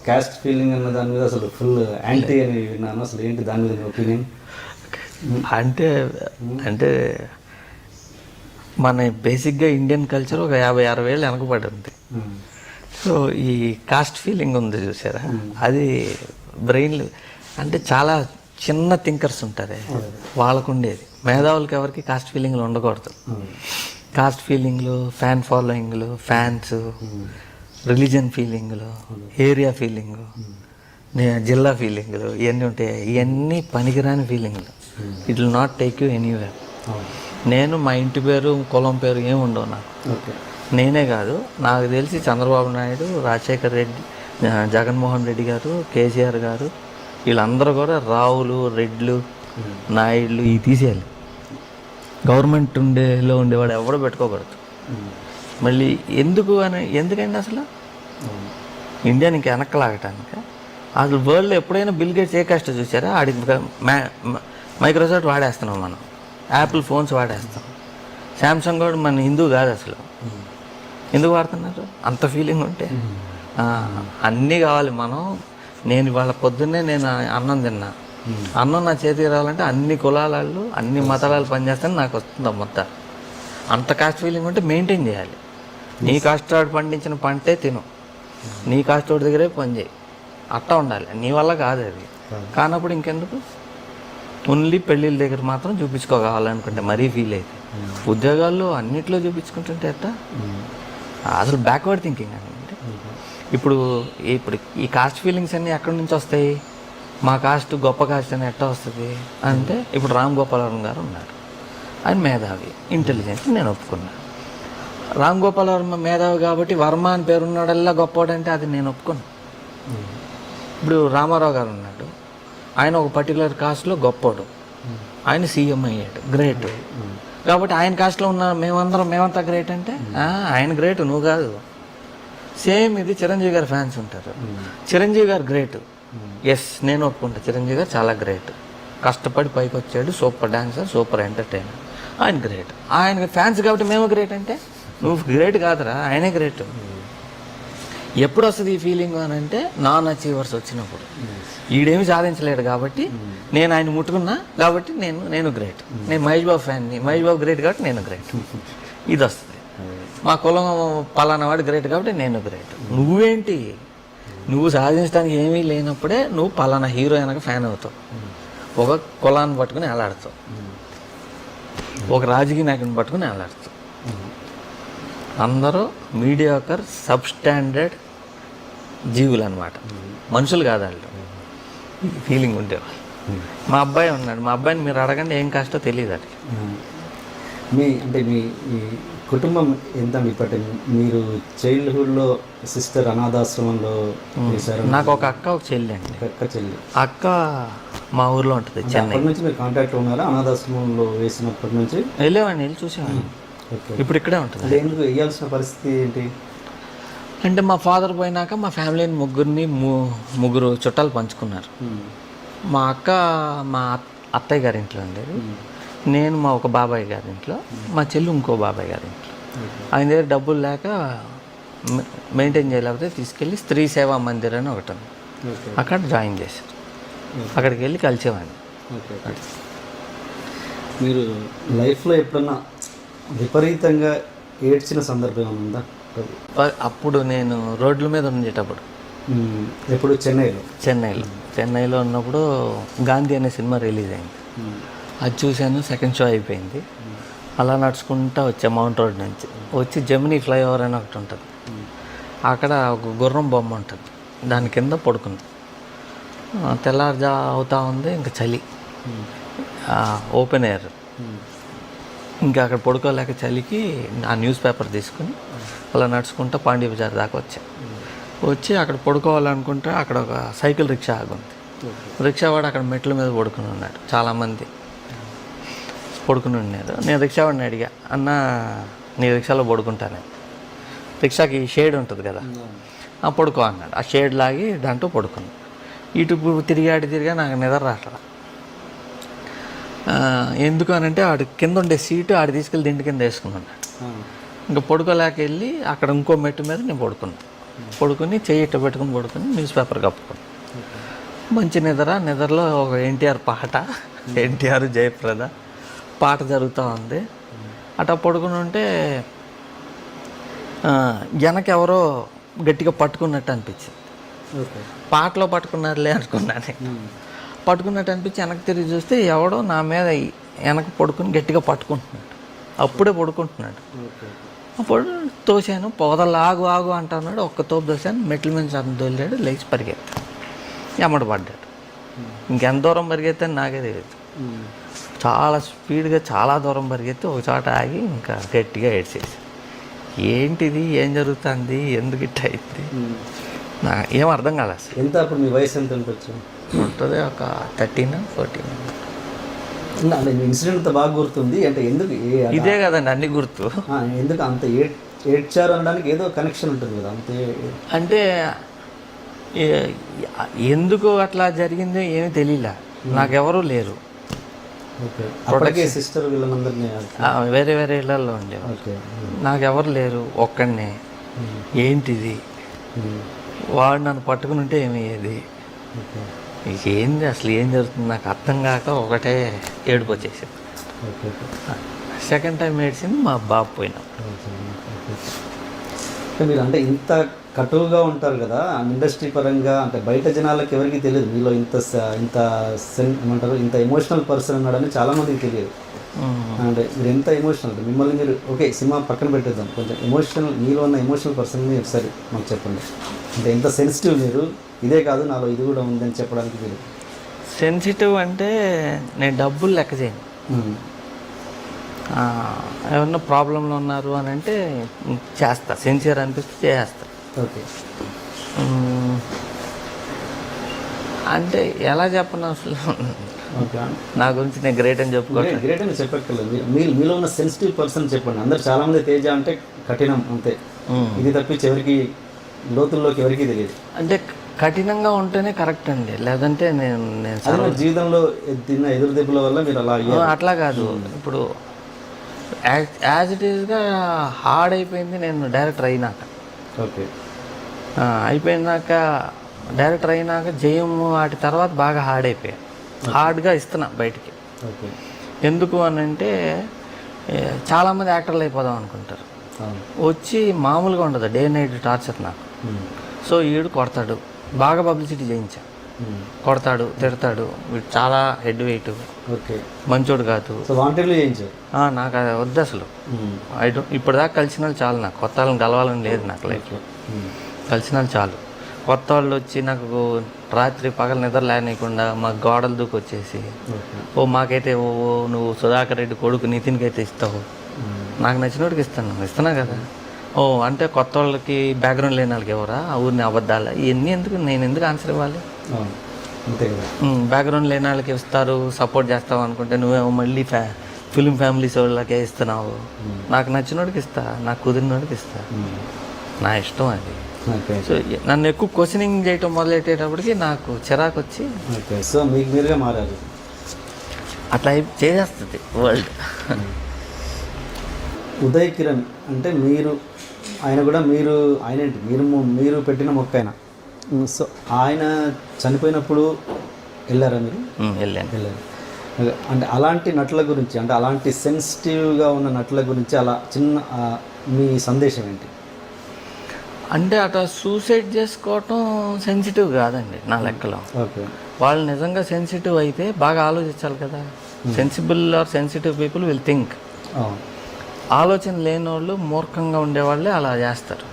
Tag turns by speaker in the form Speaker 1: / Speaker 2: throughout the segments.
Speaker 1: Caste feeling అన్న దాని మీద అసలు ఫుల్ యాంటీ అని విన్నాను. అసలు ఏంటి దాని మీద ఒపీనియన్?
Speaker 2: అంటే అంటే మన బేసిక్గా ఇండియన్ కల్చర్ ఒక 50-60 ఏళ్ళు వెనకబడి ఉంది. సో ఈ కాస్ట్ ఫీలింగ్ ఉంది చూసారా, అది బ్రెయిన్ అంటే చాలా చిన్న థింకర్స్ ఉంటారే వాళ్ళకు ఉండేది. మేధావులకి ఎవరికి కాస్ట్ ఫీలింగ్లు ఉండకూడదు. కాస్ట్ ఫీలింగ్లు, ఫ్యాన్ ఫాలోయింగ్లు, ఫ్యాన్స్, రిలీజన్ ఫీలింగ్లు, ఏరియా ఫీలింగు, జిల్లా ఫీలింగ్లు, ఇవన్నీ ఉంటాయి. ఇవన్నీ పనికిరాని ఫీలింగ్లు. It will not take you anywhere. నేను మా ఇంటి పేరు, కులం పేరు ఏమి ఉండవు నాకు. నేనే కాదు, నాకు తెలిసి చంద్రబాబు నాయుడు, రాజశేఖర్ రెడ్డి, జగన్మోహన్ రెడ్డి గారు, కేసీఆర్ గారు, వీళ్ళందరూ కూడా రావులు, రెడ్లు, నాయుడులు ఇవి తీసేయాలి. గవర్నమెంట్ ఉండేవాడు ఎవడో పెట్టుకోకూడదు. మళ్ళీ ఎందుకండి అసలు ఇండియాని ఇంకా వెనక్కలాగటానికి? అసలు వరల్డ్లో ఎప్పుడైనా బిల్ గేట్స్ ఏ కష్టం చూసారా? ఆడికి మైక్రోసాఫ్ట్ వాడేస్తున్నాం, మనం యాపిల్ ఫోన్స్ వాడేస్తాం. శాంసంగ్ కూడా మన హిందూ కాదు అసలు. ఎందుకు వాడుతున్నారు? అంత ఫీలింగ్ ఉంటే అన్నీ కావాలి. నేను ఇవాళ పొద్దున్నే నేను అన్నం తిన్నా, అన్నం నా చేతికి రావాలంటే అన్ని కులాలు, అన్ని మతాలు పనిచేస్తాను, నాకు వస్తుంది మొత్తం. అంత కాస్ట్ ఫీలింగ్ ఉంటే మెయింటైన్ చేయాలి. నీ కాస్టోడు పండించిన పంటే తిను, నీ కాస్టోడి దగ్గరే పని చేయి, అట్టా ఉండాలి. నీ వల్ల కాదు అది. కానప్పుడు ఇంకెందుకు? ఓన్లీ పెళ్ళిళ్ళ దగ్గర మాత్రం చూపించుకోవాలనుకుంటే మరీ ఫీల్ అయితే, ఉద్యోగాల్లో అన్నిట్లో చూపించుకుంటుంటే ఎట్టా? అసలు బ్యాక్వర్డ్ థింకింగ్ అని. ఇప్పుడు ఈ కాస్ట్ ఫీలింగ్స్ అన్నీ ఎక్కడి నుంచి వస్తాయి? మా కాస్ట్ గొప్ప కాస్ట్ అని ఎట్టా వస్తుంది అంటే, ఇప్పుడు రామ్ గోపాలవరం గారు ఉన్నారు, ఆయన మేధావి, ఇంటెలిజెంట్, నేను ఒప్పుకున్నాను. రామ్ గోపాలవర్మ మేధావి కాబట్టి వర్మ అని పేరున్నాడల్లా గొప్పవాడంటే అది నేను ఒప్పుకున్నాను. ఇప్పుడు రామారావు గారు ఉన్నాడు, ఆయన ఒక పర్టికులర్ కాస్ట్లో గొప్పవాడు, ఆయన సీఎం అయ్యాడు, గ్రేట్. కాబట్టి ఆయన కాస్ట్లో ఉన్న మేమంతా గ్రేట్ అంటే ఆయన గ్రేట్, నువ్వు కాదు. సేమ్ ఇది చిరంజీవి గారి ఫ్యాన్స్ ఉంటారు, చిరంజీవి గారు గ్రేట్, ఎస్ నేను ఒప్పుకుంటా, చిరంజీవి గారు చాలా గ్రేట్, కష్టపడి పైకి వచ్చాడు, సూపర్ డాన్సర్, సూపర్ ఎంటర్టైనర్, ఆయన గ్రేట్. ఆయన ఫ్యాన్స్ కాబట్టి మేము గ్రేట్ అంటే నువ్వు గ్రేట్ కాదురా, ఆయనే గ్రేట్. ఎప్పుడు వస్తుంది ఈ ఫీలింగ్ అని అంటే, నాన్ అచీవర్స్ వచ్చినప్పుడు. ఈడేమి సాధించలేడు కాబట్టి నేను ఆయన ముట్టుకున్నా కాబట్టి నేను గ్రేట్. నేను మహేష్ బాబు ఫ్యాన్ని, మహేష్ బాబు గ్రేట్ కాబట్టి నేను గ్రేట్, ఇది వస్తుంది. మా కులం పలానా వాడు గ్రేట్ కాబట్టి నేను గ్రేట్. నువ్వేంటి? నువ్వు సాధించడానికి ఏమీ లేనప్పుడే నువ్వు పలానా హీరో వెనక ఫ్యాన్ అవుతావు, ఒక కులాన్ని పట్టుకుని వేలాడుతావు, ఒక రాజకీయ నాయకుని పట్టుకుని వేలాడుతావు. అందరూ మీడియాకర్, సబ్స్టాండర్డ్ జీవులు అనమాట, మనుషులు కాదు వాళ్ళు. ఫీలింగ్ ఉండేవాళ్ళు. మా అబ్బాయి ఉన్నాడు, మా అబ్బాయిని మీరు అడగండి ఏం కాస్టో తెలియదు అది.
Speaker 1: మీ కుటుంబం ఎంత? ఇప్పటి మీరు చైల్డ్హుడ్లో సిస్టర్ అనాథాశ్రమంలో చేశారు.
Speaker 2: నాకు ఒక అక్క, ఒక చెల్లి అండి.
Speaker 1: చెల్లి.
Speaker 2: అక్క మా ఊర్లో ఉంటుంది, చెన్నై.
Speaker 1: అప్పటి నుంచి మీరు కాంటాక్ట్ ఉన్నారా? అనాథాశ్రమంలో వేసినప్పటి నుంచి
Speaker 2: వెళ్ళి చూసేవాడిని. ఇప్పుడు ఇక్కడే ఉంటుంది.
Speaker 1: ఎందుకు వేయాల్సిన పరిస్థితి ఏంటి
Speaker 2: అంటే, మా ఫాదర్ పోయినాక మా ఫ్యామిలీని ముగ్గురు చుట్టాలు పంచుకున్నారు. మా అక్క మా అత్తయ్య గారి ఇంట్లో ఉండేది, నేను మా ఒక బాబాయ్ గారి ఇంట్లో, మా చెల్లి ఇంకో బాబాయ్ గారి ఇంట్లో. ఆయన దగ్గర డబ్బులు లేక మెయింటైన్ చేయలేకపోతే తీసుకెళ్ళి స్త్రీ సేవా మందిర్ అని ఒకటి ఉంది, అక్కడ జాయిన్ చేశారు. అక్కడికి వెళ్ళి కలిసేవాడిని.
Speaker 1: మీరు లైఫ్లో ఎప్పుడన్నా విపరీతంగా ఏడ్చిన సందర్భం ఉందా?
Speaker 2: అప్పుడు నేను రోడ్ల మీద ఉండేటప్పుడు.
Speaker 1: ఎప్పుడు?
Speaker 2: చెన్నైలో ఉన్నప్పుడు గాంధీ అనే సినిమా రిలీజ్ అయింది. అది చూశాను, సెకండ్ షో అయిపోయింది. అలా నడుచుకుంటూ వచ్చా మౌంట్ రోడ్ నుంచి. వచ్చి జమినీ ఫ్లైఓవర్ అని ఒకటి ఉంటుంది, అక్కడ ఒక గుర్రం బొమ్మ ఉంటుంది, దాని కింద పడుకుంది. తెల్లారుజా అవుతా ఉంది, ఇంకా చలి, ఓపెన్ ఎయిర్. ఇంకా అక్కడ పడుకోలేక చలికి ఆ న్యూస్ పేపర్ తీసుకుని అలా నడుచుకుంటూ పాండ్య బజార్ దాకా వచ్చి అక్కడ పడుకోవాలనుకుంటే అక్కడ ఒక సైకిల్ రిక్షా ఆగుంది. రిక్షావాడు అక్కడ మెట్ల మీద పడుకుని ఉన్నాడు, చాలామంది పడుకుని ఉన్నారు. నేను రిక్షావాడిని అడిగా, అన్న నీ రిక్షాలో పడుకుంటాను. రిక్షాకి షేడ్ ఉంటుంది కదా, పడుకో అన్నాడు. ఆ షేడ్ లాగి దాంట్లో పడుకున్నాను. ఇటు తిరిగా నాకు నిద్ర రాట్లా. ఎందుకు అని అంటే, ఆడు కింద ఉండే సీటు తీసుకెళ్ళి దిండి కింద వేసుకున్నాను. ఇంకా పడుకోలేక వెళ్ళి అక్కడ ఇంకో మెట్టు మీద నేను పడుకున్నాను. పడుకుని చెయ్యి ఇట్ట పెట్టుకుని పడుకుని న్యూస్ పేపర్ కప్పుకొని మంచి నిద్రలో ఒక ఎన్టీఆర్ పాట, ఎన్టీఆర్ జయప్రద పాట జరుగుతూ ఉంది. అట్లా పడుకుని ఉంటే వెనకెవరో గట్టిగా పట్టుకున్నట్టు అనిపించింది. పాటలో పట్టుకున్నారులే అనుకున్నాను. పట్టుకున్నట్టు అనిపించి వెనక్కి తిరిగి చూస్తే ఎవడో నా మీద వెనక పడుకుని గట్టిగా పట్టుకుంటున్నాడు. అప్పుడే పడుకుంటున్నాడు. అప్పుడు తోసాను, పొదలు ఆగు ఆగు అంటున్నాడు. ఒక్క తోపు తోసాను, మెట్ల మీద దొల్లాడు, లేచి పరిగెత్తాడు, ఎమ్మట పడ్డాడు. ఇంకెంత దూరం పరిగెత్తాను నాకే తెలియదు. చాలా స్పీడ్గా చాలా దూరం పరిగెత్తి ఒక చోట ఆగి ఇంకా గట్టిగా ఏడ్చేసి, ఏంటిది, ఏం జరుగుతుంది, ఎందుకు ఇట్ట అయింది, ఏం అర్థం కాలేదు అసలు.
Speaker 1: ఎంత అప్పుడు మీ వయసు ఎంత ఉండొచ్చు?
Speaker 2: ఉంటుంది ఒక 13-14.
Speaker 1: ఇన్సిడెంట్ బాగా గుర్తుంది అంటే ఎందుకు
Speaker 2: ఇదే కదండి అన్ని గుర్తు.
Speaker 1: ఎందుకు అంత ఏడ్చారు అనడానికి ఏదో కనెక్షన్ ఉంటుంది కదా అంతే.
Speaker 2: అంటే ఎందుకు అట్లా జరిగిందో ఏమీ తెలియలే, నాకెవరూ లేరు.
Speaker 1: అప్పటికే సిస్టర్ వీళ్ళందరినీ
Speaker 2: వేరే వేరే ఇళ్ళల్లో ఉండేవారు. నాకెవరు లేరు, ఒక్కడినే. ఏంటిది, వాడు నన్ను పట్టుకుని ఉంటే ఏమయ్యేది, ఏంది అసలు ఏం జరుగుతుంది నాకు అర్థం కాక ఒకటే ఏడుపు వచ్చేసింది. సెకండ్ టైం ఏడ్చింది మా బాబు పోయినాం.
Speaker 1: మీరు అంటే ఇంత కటువుగా ఉంటారు కదా ఇండస్ట్రీ పరంగా, అంటే బయట జనాలకు ఎవరికి తెలియదు మీలో ఇంత ఏమంటారు ఇంత ఎమోషనల్ పర్సన్ ఉన్నాడని చాలామందికి తెలియదు. అంటే మీరు ఎంత ఎమోషనల్, మిమ్మల్ని మీరు ఓకే సినిమా పక్కన పెట్టేద్దాం, కొంచెం ఎమోషనల్ మీలో ఉన్న ఎమోషనల్ పర్సన్ని ఒకసారి మాకు చెప్పండి. అంటే ఎంత సెన్సిటివ్ మీరు, ఇదే కాదు నాలో ఇది కూడా ఉందని చెప్పడానికి మీరు.
Speaker 2: సెన్సిటివ్ అంటే నేను డబ్బులు లెక్క చేయను. ఏమన్నా ప్రాబ్లంలో ఉన్నారు అని అంటే చేస్తా, సిన్సియర్ అనిపిస్తే చేస్తా.
Speaker 1: ఓకే.
Speaker 2: అంటే ఎలా చెప్పను అసలు, నా గురించి నేను గ్రేట్ అని చెప్పుకోవాలి.
Speaker 1: గ్రేట్ అని చెప్పక్కర్లేదు, మీలో ఉన్న సెన్సిటివ్ పర్సన్ చెప్పండి. అందరు చాలామంది తేజ అంటే కఠినం అంతే, ఇది తప్పించి ఎవరికి లోతుల్లోకి ఎవరికి తెలియదు.
Speaker 2: అంటే కఠినంగా ఉంటేనే కరెక్ట్ అండి, లేదంటే నేను
Speaker 1: జీవితంలో తిన్న ఎదురు దెబ్బల వల్ల మీరు అలా
Speaker 2: అట్లా కాదు. ఇప్పుడు యాజ్ ఇట్ ఈస్గా హార్డ్ అయిపోయింది నేను డైరెక్టర్ అయినాక.
Speaker 1: ఓకే.
Speaker 2: అయిపోయినాక డైరెక్టర్ అయినాక జయం వాటి తర్వాత బాగా హార్డ్ అయిపోయాయి, హార్డ్గా ఇస్తున్నా బయటికి.
Speaker 1: ఓకే.
Speaker 2: ఎందుకు అని అంటే చాలామంది యాక్టర్లు అయిపోదాం అనుకుంటారు, వచ్చి మామూలుగా ఉండదు, డే నైట్ టార్చర్ నాకు. సో ఈడు కొడతాడు, బాగా పబ్లిసిటీ చేయించా, కొడతాడు, తిడతాడు, వీడు చాలా హెడ్ వెయిట్,
Speaker 1: ఓకే,
Speaker 2: మంచోడు కాదు, నాకు అది వద్దు అసలు. ఇప్పటిదాకా కలిసిన వాళ్ళు చాలు, నాకు కొత్త వాళ్ళని కలవాలని లేదు నాకు లైఫ్లో. కలిసిన వాళ్ళు చాలు. కొత్త వాళ్ళు వచ్చి నాకు రాత్రి పగలు నిద్ర లేనియకుండా మా గోడలు దూకొచ్చేసి, ఓ మాకైతే ఓ నువ్వు సుధాకర్ రెడ్డి కొడుకు నితిన్కి అయితే ఇస్తావు, నాకు నచ్చినోడికి ఇస్తున్నా కదా. ఓ అంటే కొత్త వాళ్ళకి బ్యాక్గ్రౌండ్ లేని వాళ్ళకి ఎవరా ఆ ఊరిని అబద్ధాలా, ఇవన్నీ ఎందుకు, నేను ఎందుకు ఆన్సర్ ఇవ్వాలి? బ్యాక్గ్రౌండ్ లేని వాళ్ళకి ఇస్తారు, సపోర్ట్ చేస్తావు అనుకుంటే నువ్వేమో మళ్ళీ ఫిలిం ఫ్యామిలీస్ వాళ్ళకే ఇస్తున్నావు. నాకు నచ్చినోడికి ఇస్తా, నాకు కుదిరినోడికి ఇస్తా, నా ఇష్టం అది. సో నన్ను ఎక్కువ క్వశ్చనింగ్ చేయటం మొదలెట్టేటప్పటికి నాకు చిరాకు వచ్చి,
Speaker 1: సో మీకు మీరుగా మారారు,
Speaker 2: అట్లా చేసేస్తుంది వరల్డ్.
Speaker 1: ఉదయ్ కిరణ్ అంటే మీరు, ఆయన కూడా మీరు పెట్టిన మొక్క ఆయన. సో ఆయన చనిపోయినప్పుడు వెళ్ళారా మీరు? వెళ్ళారు. అంటే అలాంటి నటుల గురించి, అంటే అలాంటి సెన్సిటివ్గా ఉన్న నటుల గురించి అలా చిన్న మీ సందేశం ఏంటి?
Speaker 2: అంటే అట్లా సూసైడ్ చేసుకోవటం సెన్సిటివ్ కాదండి నా లెక్కలో.
Speaker 1: ఓకే.
Speaker 2: వాళ్ళు నిజంగా సెన్సిటివ్ అయితే బాగా ఆలోచించాలి కదా. Sensible or sensitive people will think. ఆలోచన లేని వాళ్ళు, మూర్ఖంగా ఉండేవాళ్ళే అలా చేస్తారు.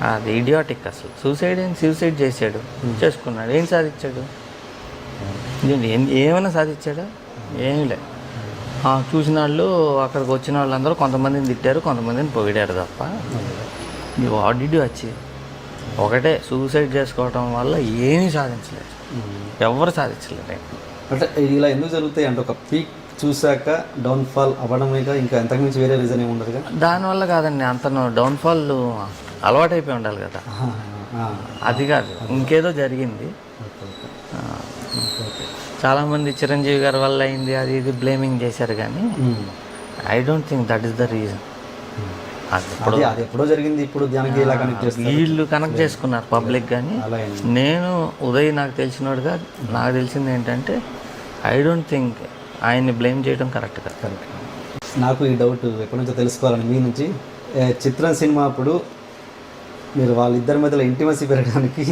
Speaker 2: అది ఇడియాటిక్ అసలు. సూసైడ్ చేశాడు, చేసుకున్నాడు, ఏం సాధించాడు? ఏమైనా సాధించాడా? ఏమీ లేదు. చూసిన వాళ్ళు, అక్కడికి వచ్చిన వాళ్ళందరూ కొంతమందిని తిట్టారు, కొంతమందిని పొగిడారు తప్ప వాట్ డిడ్ యు అచీవ్? ఒకటే, సూసైడ్ చేసుకోవటం వల్ల ఏమీ సాధించలేదు, ఎవరు సాధించలేదు.
Speaker 1: అంటే ఇలా ఎందుకు జరుగుతాయి అంటే ఒక పీక్ చూశాక డౌన్ఫాల్ అవ్వడమేగా, ఇంకా ఎంతకుమించి వేరే రీజన్ ఏమి ఉండదుగా?
Speaker 2: దానివల్ల కాదండి, అంతను డౌన్ఫాల్ అలవాటైపోయి ఉండాలి కదా, అది కాదు, ఇంకేదో జరిగింది. చాలామంది చిరంజీవి గారి వల్ల అయింది అది ఇది బ్లేమింగ్ చేశారు, కానీ I don't think that is the reason.
Speaker 1: అది ఎప్పుడో జరిగింది, ఇప్పుడు దానికి ఇలా కనెక్ట్ చేస్తారు.
Speaker 2: వీళ్ళు కనెక్ట్ చేసుకున్నారు పబ్లిక్. కానీ
Speaker 1: అలా
Speaker 2: నేను ఉదయ్ నాకు తెలిసినోడుగా నాకు తెలిసింది ఏంటంటే ఐ డోంట్ థింక్ ఆయన్ని బ్లేమ్ చేయడం కరెక్ట్ కాదు.
Speaker 1: కరెక్ట్. నాకు ఈ డౌట్ ఎప్పటి నుంచో తెలుసుకోవాలని మీ నుంచి. చిత్రం సినిమా అప్పుడు మీరు వాళ్ళిద్దరి మధ్యలో ఇంటిమసీ పెరగడానికి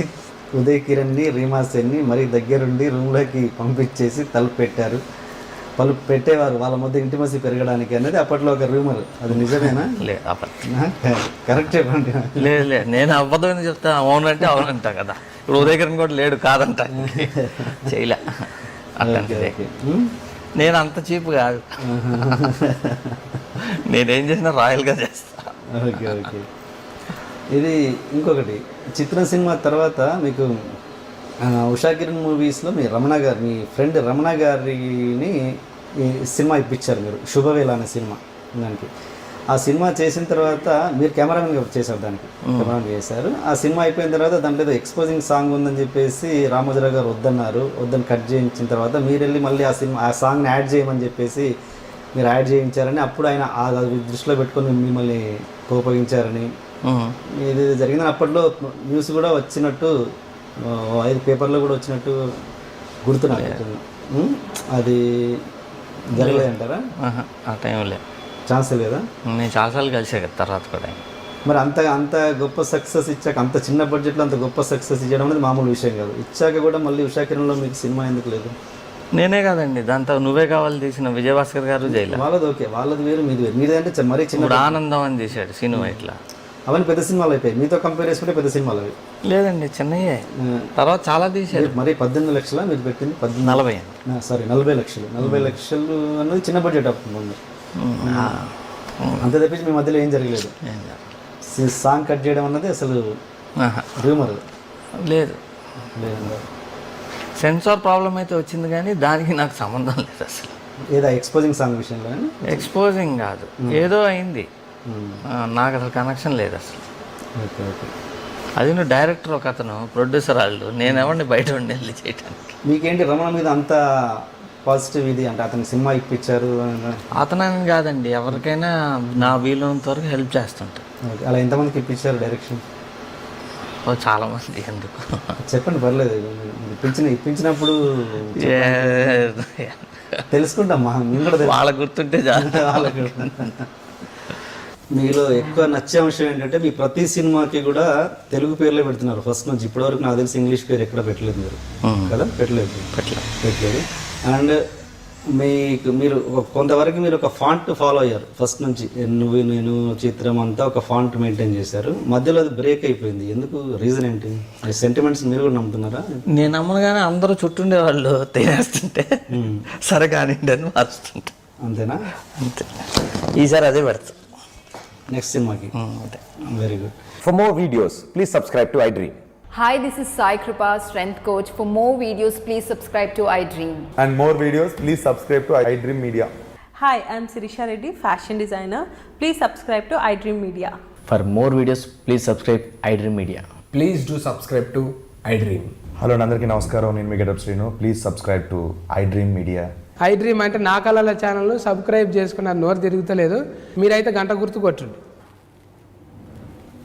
Speaker 1: ఉదయ్ కిరణ్ని రీమా సేన్ని మరీ దగ్గరుండి రూమ్లోకి పంపించేసి తలుపు పెట్టారు. తలుపు పెట్టేవారు వాళ్ళ మధ్య ఇంటిమసీ పెరగడానికి అనేది అప్పట్లో ఒక రూమర్. అది నిజమేనా?
Speaker 2: లేదు
Speaker 1: కరెక్ట్ చెప్పండి.
Speaker 2: లేదు నేను అబద్ధం చెప్తా. అవునంటే అవునంటా కదా. ఇప్పుడు ఉదయ్ కిరణ్ కూడా లేడు కాదంట, చేయలే అట్లాంటిదే. నేను అంత చీప్ కాదు, నేనేం చేసినా రాయల్గా చేస్తా.
Speaker 1: Okay okay. ఇది ఇంకొకటి, చిత్రం సినిమా తర్వాత మీకు ఉషా కిరణ్ మూవీస్లో మీ రమణ గారు, మీ ఫ్రెండ్ రమణ గారిని ఈ సినిమా ఇప్పించారు మీరు, శుభవేళ అనే సినిమా. దానికి ఆ సినిమా చేసిన తర్వాత మీరు కెమెరామెన్గా చేశారు, దానికి కెమెరామెన్ చేశారు. ఆ సినిమా అయిపోయిన తర్వాత దాంట్లో ఏదో ఎక్స్పోజింగ్ సాంగ్ ఉందని చెప్పేసి రామోజీరావు గారు వద్దని కట్ చేయించిన తర్వాత మీరు వెళ్ళి మళ్ళీ ఆ సాంగ్ని యాడ్ చేయమని చెప్పేసి మీరు యాడ్ చేయించారని, అప్పుడు ఆయన అది దృష్టిలో పెట్టుకొని మిమ్మల్ని కోపగించారని ఇది జరిగిందని అప్పట్లో న్యూస్ కూడా వచ్చినట్టు 5 పేపర్లో కూడా వచ్చినట్టు గుర్తున్నాను. అది జరగలేదంటారా?
Speaker 2: ఆ టైంలో
Speaker 1: ఛాన్స్ లేదా?
Speaker 2: నేను చాలాసార్లు కలిసే కదా తర్వాత కూడా.
Speaker 1: మరి అంత గొప్ప సక్సెస్ ఇచ్చాక, అంత చిన్న బడ్జెట్లో అంత గొప్ప సక్సెస్ ఇచ్చడం అనేది మామూలు విషయం కాదు. ఇచ్చాక కూడా మళ్ళీ ఉషా కిరణ్లో మీకు సినిమా ఎందుకు లేదు?
Speaker 2: నేనే కాదండి, దాంతో నువ్వే కావాలి తీసిన విజయభాస్కర్ గారు జైలు.
Speaker 1: వాళ్ళది ఓకే, వాళ్ళది వేరు, మీది వేరు. మీదంటే మరీ చిన్న.
Speaker 2: ఆనందం అని తీశాడు సినిమా. ఇట్లా
Speaker 1: అవన్నీ పెద్ద సినిమాలు అయిపోయాయి, మీతో కంపేర్ చేసుకుంటే పెద్ద సినిమాలు అవి.
Speaker 2: లేదండి చిన్నయ్యే, తర్వాత చాలా తీశాడు.
Speaker 1: మరి 18 లక్షల మీరు పెట్టింది? 40 లక్షలు. 40 లక్షలు అన్నది చిన్న బడ్జెట్ అప్పుడు. అంతే తప్పించి మీ మధ్యలో ఏం జరగలేదు. సాంగ్ కట్ చేయడం అన్నది అసలు రూమర్
Speaker 2: లేదు. సెన్సార్ ప్రాబ్లం అయితే వచ్చింది కానీ దానికి నాకు సంబంధం లేదు అసలు.
Speaker 1: ఏదో ఎక్స్పోజింగ్ సాంగ్ విషయంలో?
Speaker 2: ఎక్స్పోజింగ్ కాదు, ఏదో అయింది, నాకు అసలు కనెక్షన్ లేదు అసలు.
Speaker 1: Okay okay.
Speaker 2: అది నువ్వు డైరెక్టర్ ఒక అతను, ప్రొడ్యూసర్ వాళ్ళు, నేను ఎవరిని బయట ఉండి వెళ్ళి చేయడానికి.
Speaker 1: మీకేంటి రమణ మీద అంత పాజిటివ్ ఇది అంటే అతను సినిమా ఇప్పించారు?
Speaker 2: అతనని కాదండి, ఎవరికైనా నా వీలున్నంత వరకు హెల్ప్ చేస్తుంటా.
Speaker 1: అలా ఎంతమందికి ఇప్పించారు డైరెక్షన్?
Speaker 2: చాలా మంది. ఎందుకు
Speaker 1: చెప్పండి, పర్లేదు. ఇప్పించినప్పుడు తెలుసుకుంటామ్మా, మేము కూడా
Speaker 2: వాళ్ళకు గుర్తుంటే
Speaker 1: వాళ్ళకి. మీలో ఎక్కువ నచ్చే అంశం ఏంటంటే మీ ప్రతి సినిమాకి కూడా తెలుగు పేర్లే పెడుతున్నారు ఫస్ట్ నుంచి ఇప్పటివరకు. నాకు తెలిసి ఇంగ్లీష్ పేరు ఎక్కడ పెట్టలేదు మీరు కదా? పెట్టలేదు. అండ్ మీరు కొంతవరకు మీరు ఒక ఫాంట్ ఫాలో అయ్యారు ఫస్ట్ నుంచి. నువ్వు నేను చిత్రం అంతా ఒక ఫాంట్ మెయింటైన్ చేశారు. మధ్యలో అది బ్రేక్ అయిపోయింది, ఎందుకు? రీజన్ ఏంటి? సెంటిమెంట్స్ మీరు కూడా నమ్ముతున్నారా?
Speaker 2: నేను నమ్మనుగానే అందరూ చుట్టుండే వాళ్ళు తినేస్తుంటే సరే కానివ్వండి అని మారుస్తుంటా.
Speaker 1: అంతేనా?
Speaker 2: అంతే. ఈసారి అదే పెడతా
Speaker 1: నెక్స్ట్ సినిమాకి. Very good.
Speaker 3: For more videos, please subscribe to iDream.
Speaker 4: Hi, this is Sai Kripa, strength coach. For more videos, please subscribe to iDream.
Speaker 5: And more videos, please subscribe to iDream Media.
Speaker 6: Hi, I'm Sirisha Reddy, fashion designer. Please subscribe to iDream Media.
Speaker 7: For more videos, please subscribe iDream Media.
Speaker 8: Please do subscribe to iDream.
Speaker 5: Hello అందరికీ నమస్కారం, నేను మీ getup Srinu. Please subscribe to iDream Media.
Speaker 8: iDream అంటే నా కళల ఛానల్ను subscribe చేసుకున్న నోరు తిరుగుతలేదు, మీరైతే గంట గుర్తు కొట్టండి.